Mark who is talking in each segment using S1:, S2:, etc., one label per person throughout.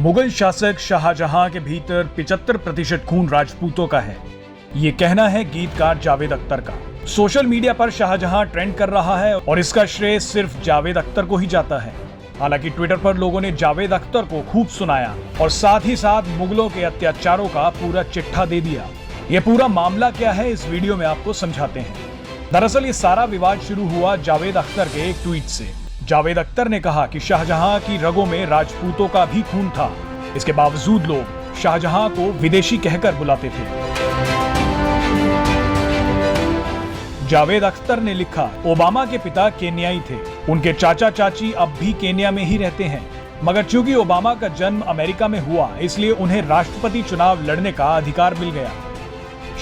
S1: मुगल शासक शाहजहां के भीतर 75% खून राजपूतों का है, ये कहना है गीतकार जावेद अख्तर का। सोशल मीडिया पर शाहजहां ट्रेंड कर रहा है और इसका श्रेय सिर्फ जावेद अख्तर को ही जाता है। हालांकि ट्विटर पर लोगों ने जावेद अख्तर को खूब सुनाया और साथ ही साथ मुगलों के अत्याचारों का पूरा चिट्ठा दे दिया। ये पूरा मामला क्या है, इस वीडियो में आपको समझाते हैं। दरअसल ये सारा विवाद शुरू हुआ जावेद अख्तर के एक ट्वीट से। जावेद अख्तर ने कहा कि शाहजहां की रगों में राजपूतों का भी खून था, इसके बावजूद लोग शाहजहां को विदेशी कहकर बुलाते थे। जावेद अख्तर ने लिखा, ओबामा के पिता केन्याई थे, उनके चाचा चाची अब भी केन्या में ही रहते हैं, मगर चूंकि ओबामा का जन्म अमेरिका में हुआ इसलिए उन्हें राष्ट्रपति चुनाव लड़ने का अधिकार मिल गया।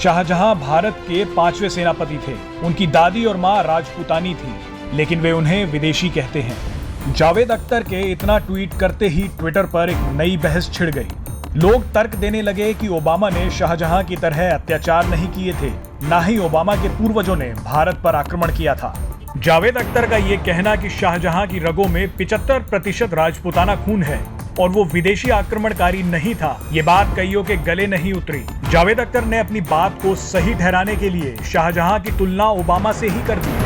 S1: शाहजहां भारत के 5वें सेनापति थे, उनकी दादी और मां राजपूतानी थी, लेकिन वे उन्हें विदेशी कहते हैं। जावेद अख्तर के इतना ट्वीट करते ही ट्विटर पर एक नई बहस छिड़ गई। लोग तर्क देने लगे कि ओबामा ने शाहजहां की तरह अत्याचार नहीं किए थे, ना ही ओबामा के पूर्वजों ने भारत पर आक्रमण किया था। जावेद अख्तर का ये कहना कि शाहजहां की रगों में 75% राजपूताना खून है और वो विदेशी आक्रमणकारी नहीं था, ये बात कईयों के गले नहीं उतरी। जावेद अख्तर ने अपनी बात को सही ठहराने के लिए शाहजहां की तुलना ओबामा से ही कर दी।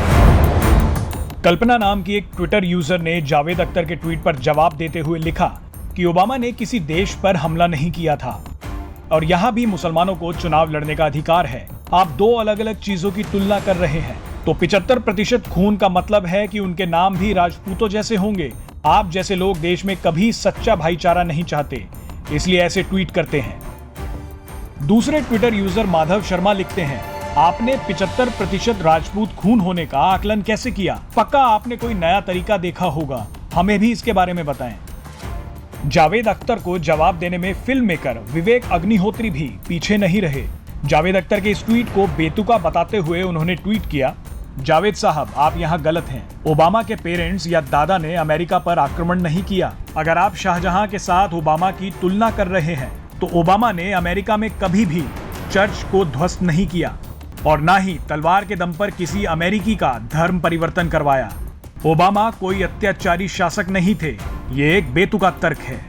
S1: कल्पना नाम की एक ट्विटर यूजर ने जावेद अख्तर के ट्वीट पर जवाब देते हुए लिखा कि ओबामा ने किसी देश पर हमला नहीं किया था और यहाँ भी मुसलमानों को चुनाव लड़ने का अधिकार है। आप दो अलग अलग चीजों की तुलना कर रहे हैं। तो 75% खून का मतलब है कि उनके नाम भी राजपूतों जैसे होंगे। आप जैसे लोग देश में कभी सच्चा भाईचारा नहीं चाहते, इसलिए ऐसे ट्वीट करते हैं। दूसरे ट्विटर यूजर माधव शर्मा लिखते हैं, आपने 75% राजपूत खून होने का आकलन कैसे किया? पक्का आपने कोई नया तरीका देखा होगा, हमें भी इसके बारे में बताएं। जावेद अख्तर को जवाब देने में फिल्म मेकर विवेक अग्निहोत्री भी पीछे नहीं रहे। जावेद अख्तर के इस ट्वीट को बेतुका बताते हुए उन्होंने ट्वीट किया, जावेद साहब आप यहाँ गलत हैं। ओबामा के पेरेंट्स या दादा ने अमेरिका पर आक्रमण नहीं किया। अगर आप शाहजहां के साथ ओबामा की तुलना कर रहे हैं तो ओबामा ने अमेरिका में कभी भी चर्च को ध्वस्त नहीं किया और ना ही तलवार के दम पर किसी अमेरिकी का धर्म परिवर्तन करवाया। ओबामा कोई अत्याचारी शासक नहीं थे। ये एक बेतुका तर्क है।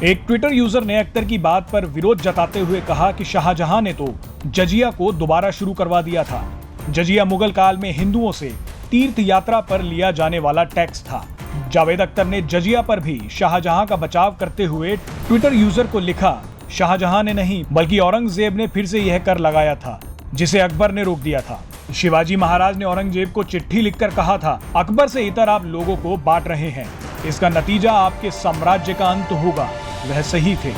S1: एक ट्विटर यूजर ने अख्तर की बात पर विरोध जताते हुए कहा कि शाहजहां ने तो जजिया को दोबारा शुरू करवा दिया था। जजिया मुगल काल में हिंदुओं से तीर्थ यात्रा पर लिया जाने वाला टैक्स था। जावेद अख्तर ने जजिया पर भी शाहजहां का बचाव करते हुए ट्विटर यूजर को लिखा, शाहजहां ने नहीं बल्कि औरंगजेब ने फिर से यह कर लगाया था जिसे अकबर ने रोक दिया था। शिवाजी महाराज ने औरंगजेब को चिट्ठी लिखकर कहा था, अकबर से इतर आप लोगों को बांट रहे हैं, इसका नतीजा आपके साम्राज्य का अंत होगा। वह सही थे।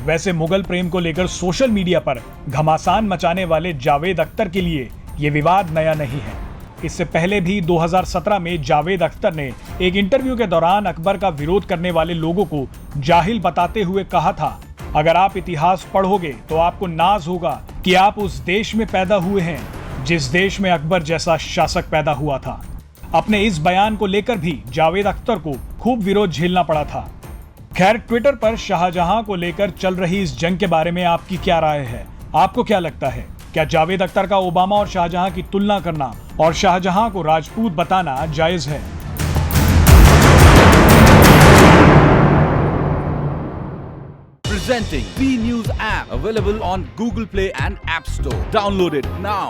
S1: वैसे मुगल प्रेम को लेकर सोशल मीडिया पर घमासान मचाने वाले जावेद अख्तर के लिए यह विवाद नया नहीं है। इससे पहले भी 2017 में जावेद अख्तर ने एक इंटरव्यू के दौरान अकबर का विरोध करने वाले लोगों को जाहिल बताते हुए कहा था, अगर आप इतिहास पढ़ोगे तो आपको नाज होगा कि आप उस देश में पैदा हुए हैं जिस देश में अकबर जैसा शासक पैदा हुआ था। अपने इस बयान को लेकर भी जावेद अख्तर को खूब विरोध झेलना पड़ा था। खैर, ट्विटर पर शाहजहां को लेकर चल रही इस जंग के बारे में आपकी क्या राय है? आपको क्या लगता है? क्या जावेद अख्तर का ओबामा और शाहजहां की तुलना करना और शाहजहां को राजपूत बताना जायज है?
S2: Presenting B News app available on Google Play and App Store. Download it now.